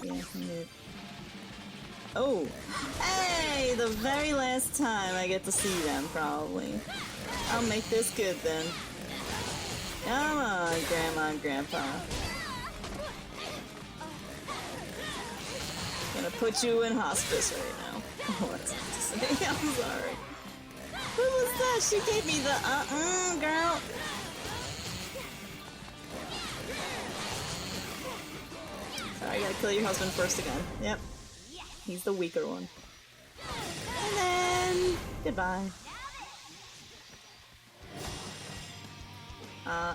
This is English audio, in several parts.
Yeah. Oh! Hey! The very last time I get to see them, probably. I'll make this good then. Come on, Grandma and Grandpa. Gonna put you in hospice right now. Oh, that's not to say. I'm sorry. Who was that? She gave me the girl. Sorry, I gotta kill your husband first again. Yep. He's the weaker one. And then goodbye.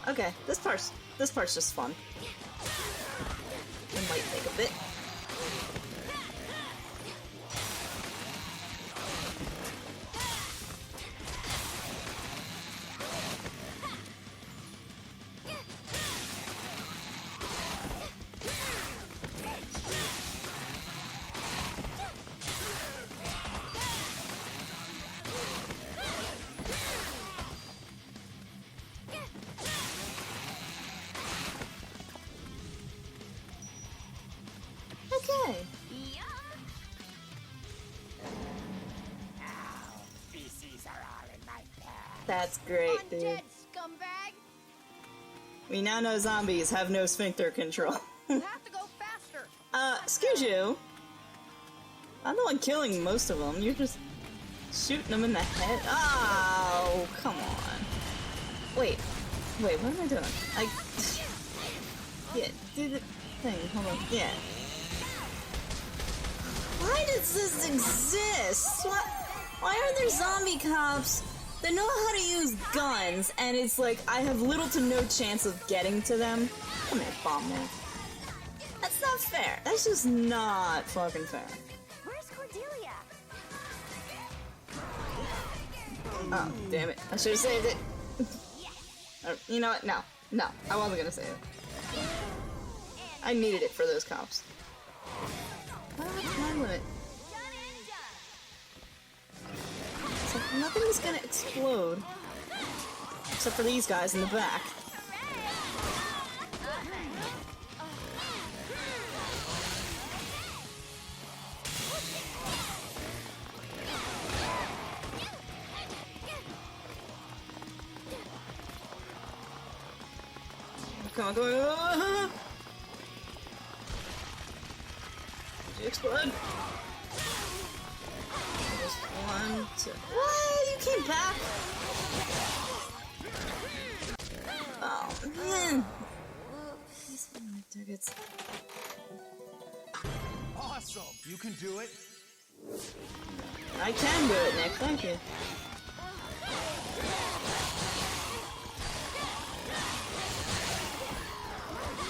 Okay. This part's just fun. It might take a bit. Okay. Feces are all in my pants. That's great, dude. Undead scumbag! We now know zombies have no sphincter control. You have to go faster. Excuse you. I'm the one killing most of them. You're just shooting them in the head. Oh, come on. Wait, what am I doing? Yeah, do the thing. Hold on. Yeah. Why does this exist? Why are there zombie cops that know how to use guns, and it's like I have little to no chance of getting to them? Come here, bomb man. That's not fair. That's just not fucking fair. Where's Cordelia? Oh, damn it. I should have saved it. You know what? No, I wasn't gonna save it. I needed it for those cops. Time limit. So nothing is gonna explode. Except for these guys in the back. Come on, come on. Did you explode? Just one, two. What? You came back? Oh, man. These are my tickets. Awesome! You can do it. I can do it, Nick. Thank you.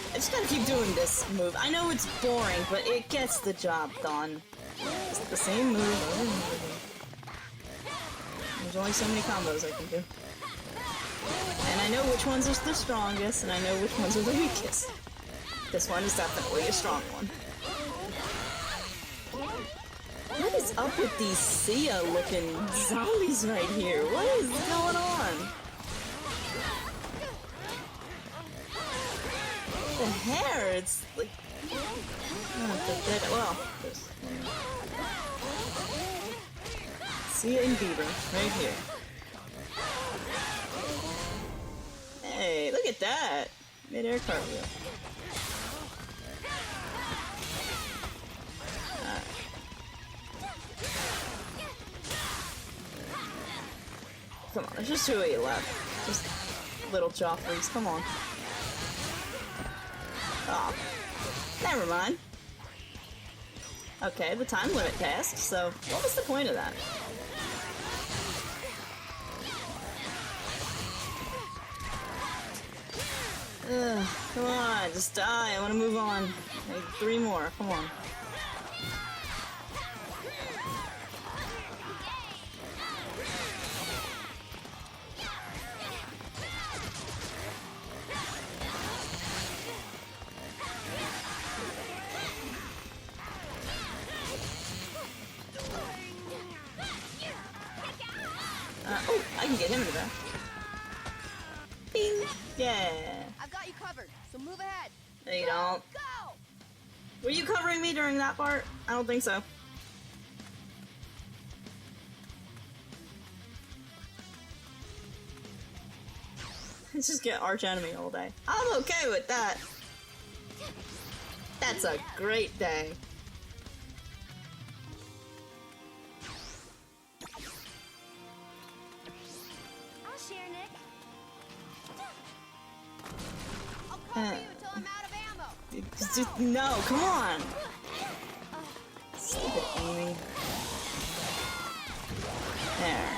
I just gotta keep doing this move. I know it's boring, but it gets the job done. It's the same move over and over again. There's only so many combos I can do. And I know which ones are the strongest, and I know which ones are the weakest. This one is definitely a strong one. What is up with these Sia-looking zombies right here? What is going on? The hair, it's like... well, Sia and Bieber, right here. Hey, look at that! Mid-air cartwheel. Come on, there's just 2 of you left. Just little Joffreys, come on. Oh, never mind. Okay, the time limit passed, so what was the point of that? Ugh, come on, just die, I want to move on. I need 3 more, come on. Oh, I can get him in the back. Bing! Yeah! I've got you covered, so move ahead. No, you don't. Go! Were you covering me during that part? I don't think so. Let's just get arch enemy all day. I'm okay with that. That's a great day. I'll share, Nick. I'll cover you until I'm out of ammo. Just, no, come on. Stupid aiming. There.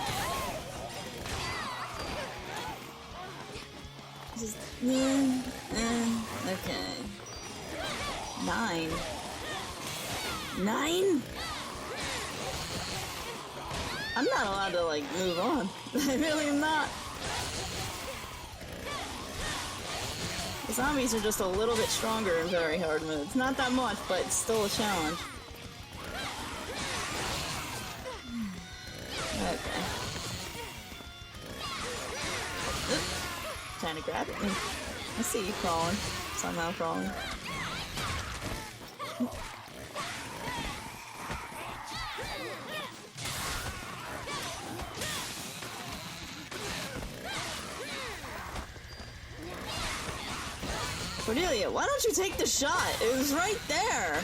Just, okay. 9. 9? I'm not allowed to, like, move on. I really am not. The zombies are just a little bit stronger in very hard moves. Not that much, but it's still a challenge. Okay. Oop. Trying to grab at me. I see you crawling. Somehow crawling. Cordelia, why don't you take the shot? It was right there.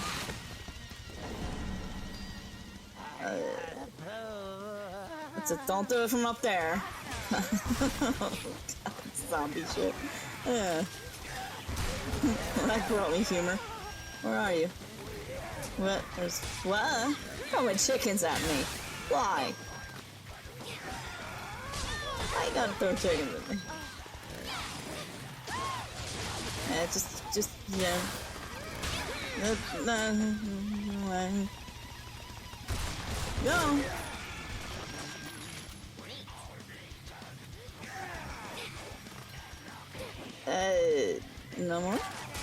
Don't do it from up there. Oh, God, zombie shit. Yeah. That brought me humor. Where are you? What? There's what? Throwing chickens at me. Why? Why you gotta throw chickens at me? Yeah, just, yeah. Go. No more?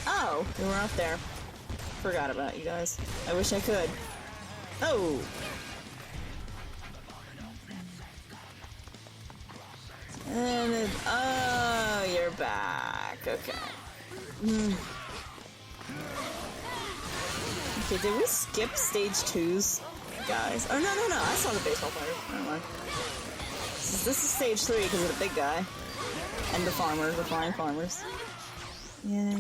Oh, we were up there. Forgot about you guys. I wish I could. Oh! And then, oh, you're back. Okay. Okay, did we skip stage 2's, guys? Oh, no, I saw the baseball player. Never mind. This is stage 3 because of the big guy. And the farmers, the flying farmers. Yeah.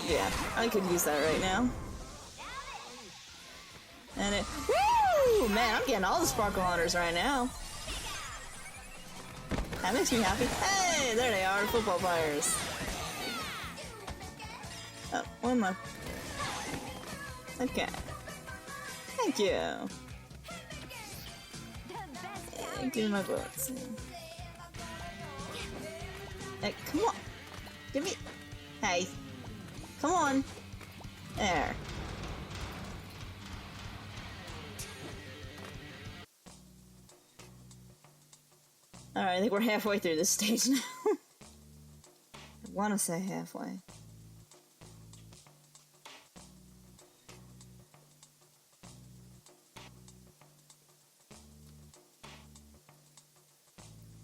Yeah, I could use that right now. And it... Woo! Man, I'm getting all the sparkle hunters right now. That makes me happy. Hey, there they are, football players. Oh, one more. Okay. Thank you. Give me my bullets. Hey, come on. Give me... Hey. Come on. There. Alright, I think we're halfway through this stage now. I want to say halfway.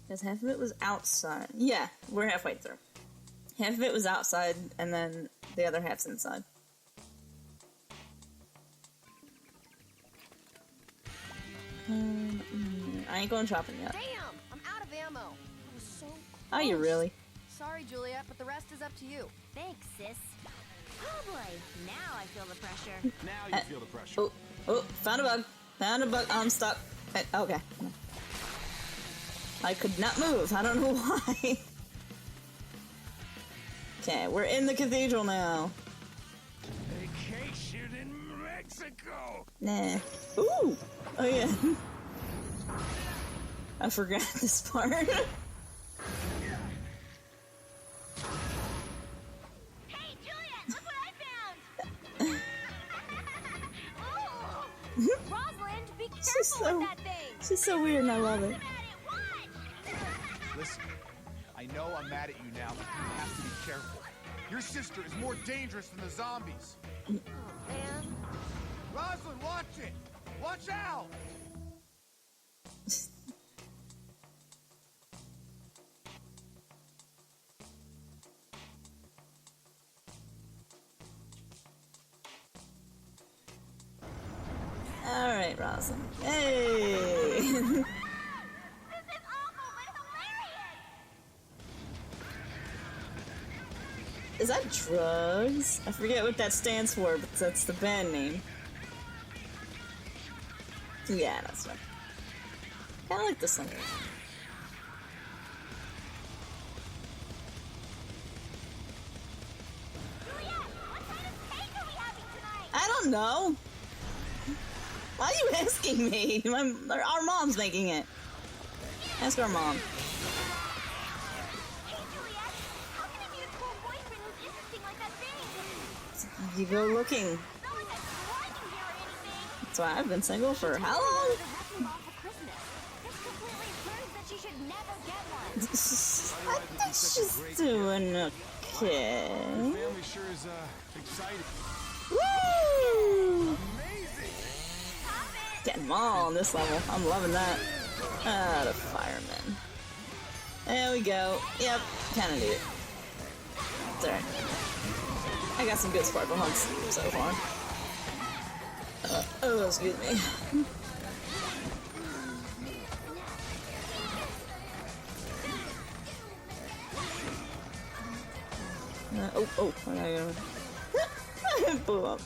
Because half of it was outside. Yeah, we're halfway through. Half of it was outside, and then the other half's inside. I ain't going shopping yet. Damn! I'm out of ammo. I was so close. Are you really? Sorry, Julia, but the rest is up to you. Thanks, sis. Oh boy, now I feel the pressure. Now you feel the pressure. Oh, found a bug. Found a bug. I'm stuck. Okay. I could not move. I don't know why. Okay, we're in the cathedral now. Vacation in Mexico. Nah. Ooh. Oh yeah. I forgot this part. Hey, Juliet, look what I found! Rosalind, be careful with that thing! She's so weird and I love it. Listen, I know I'm mad at you now, but you have to be careful. Your sister is more dangerous than the zombies. Oh, man. Rosalind, watch it! Watch out! Alright, Rosalind. Hey! This is awful, but hilarious! Is that drugs? I forget what that stands for, but that's the band name. Yeah, that's right. Kinda like this one. Juliet, what kind of cake are we having tonight? I don't know. Why are you asking me? Our mom's making it. Ask our mom. Hey, Juliet, how can I meet a cool boyfriend who's interesting like that thing? You go looking. Not like I'm liking here or anything. That's why I've been single for how long? The wrecking ball for Christmas. This completely proves that she should never get one. I think she's doing okay. Family sure is excited. Woo! Amazing! Getting them all on this level. I'm loving that. Ah, the firemen. There we go. Yep, kinda need it. It's alright. I got some good sparkle hunts so far. Oh, excuse me. Oh, I blew up.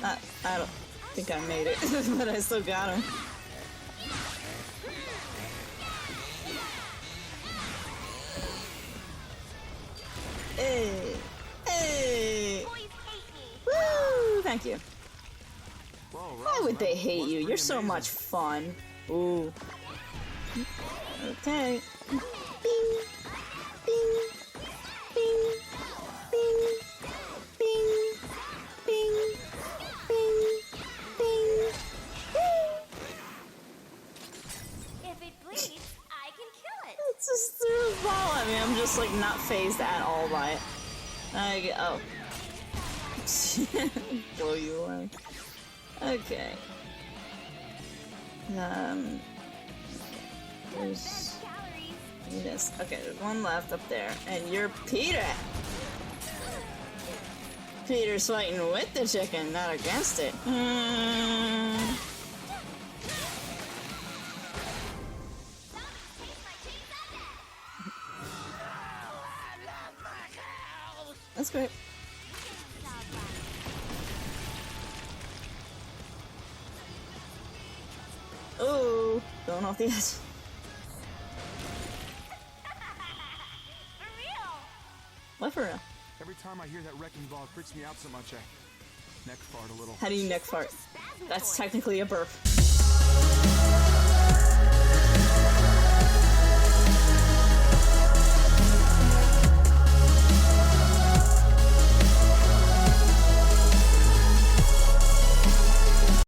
I don't think I made it, but I still got him. Hey! Hey! Boys hate me. Woo! Thank you. Whoa, Why would they Rosalind, hate was you? pretty You're so amazing. much fun. Ooh. Okay. Bing! Bing! Bing! Bing! Bing! Bing! Bing! Bing! If it bleeds, I can kill it. It's just threw a ball at me. I'm just like not phased at all by it. I get, oh. Blow you away. Okay. There's Calories. this. Okay, there's one left up there, and you're Peter. Peter's fighting with the chicken, not against it. That's great. Oh, going off the edge. For real. What for real? Every time I hear that wrecking ball, it freaks me out so much I neck fart a little. How do you neck fart? Spasm That's toy. technically a burp.